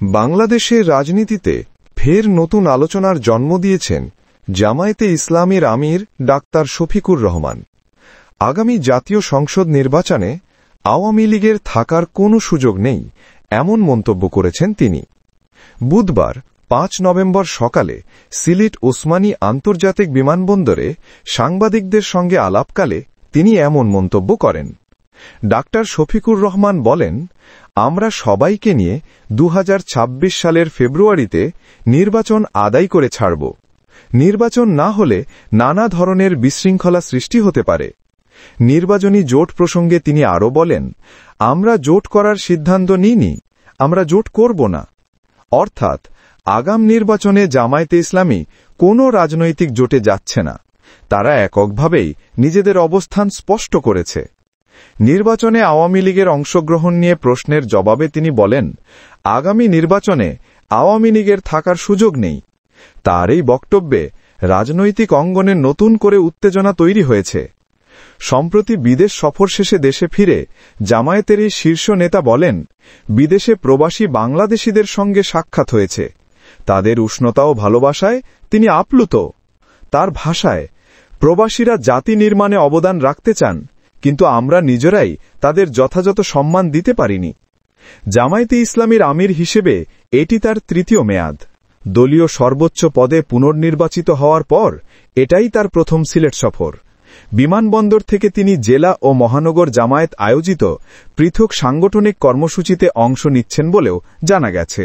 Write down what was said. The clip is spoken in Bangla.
বাংলাদেশের রাজনীতিতে ফের নতুন আলোচনার জন্ম দিয়েছেন জামায়াতে ইসলামীর আমির ডাক্তার শফিকুর রহমান। আগামী জাতীয় সংসদ নির্বাচনে আওয়ামী লীগের থাকার কোনো সুযোগ নেই, এমন মন্তব্য করেছেন তিনি। বুধবার ৫ নভেম্বর সকালে সিলেট ওসমানী আন্তর্জাতিক বিমানবন্দরে সাংবাদিকদের সঙ্গে আলাপকালে তিনি এমন মন্তব্য করেন। ডাক্তার শফিকুর রহমান বলেন, আমরা সবাইকে নিয়ে ২০২৬ সালের ফেব্রুয়ারিতে নির্বাচন আদায় করে ছাড়ব। নির্বাচন না হলে নানা ধরনের বিশৃঙ্খলা সৃষ্টি হতে পারে। নির্বাচনী জোট প্রসঙ্গে তিনি আরও বলেন, আমরা জোট করার সিদ্ধান্ত নিইনি, আমরা জোট করব না। অর্থাৎ আগাম নির্বাচনে জামায়াতে ইসলামী কোনো রাজনৈতিক জোটে যাচ্ছে না, তারা এককভাবেই নিজেদের অবস্থান স্পষ্ট করেছে। নির্বাচনে আওয়ামী লীগের অংশগ্রহণ নিয়ে প্রশ্নের জবাবে তিনি বলেন, আগামী নির্বাচনে আওয়ামী লীগের থাকার সুযোগ নেই। তার এই বক্তব্যে রাজনৈতিক অঙ্গনে নতুন করে উত্তেজনা তৈরি হয়েছে। সম্প্রতি বিদেশ সফর শেষে দেশে ফিরে জামায়াতের এই শীর্ষ নেতা বলেন, বিদেশে প্রবাসী বাংলাদেশিদের সঙ্গে সাক্ষাৎ হয়েছে, তাদের উষ্ণতা ও ভালোবাসায় তিনি আপ্লুত। তার ভাষায়, প্রবাসীরা জাতি নির্মাণে অবদান রাখতে চান, কিন্তু আমরা নিজেরাই তাদের যথাযথ সম্মান দিতে পারিনি। জামায়াতে ইসলামীর আমির হিসেবে এটি তার তৃতীয় মেয়াদ। দলীয় সর্বোচ্চ পদে পুনর্নির্বাচিত হওয়ার পর এটাই তার প্রথম সিলেট সফর। বিমানবন্দর থেকে তিনি জেলা ও মহানগর জামায়াত আয়োজিত পৃথক সাংগঠনিক কর্মসূচিতে অংশ নিচ্ছেন বলেও জানা গেছে।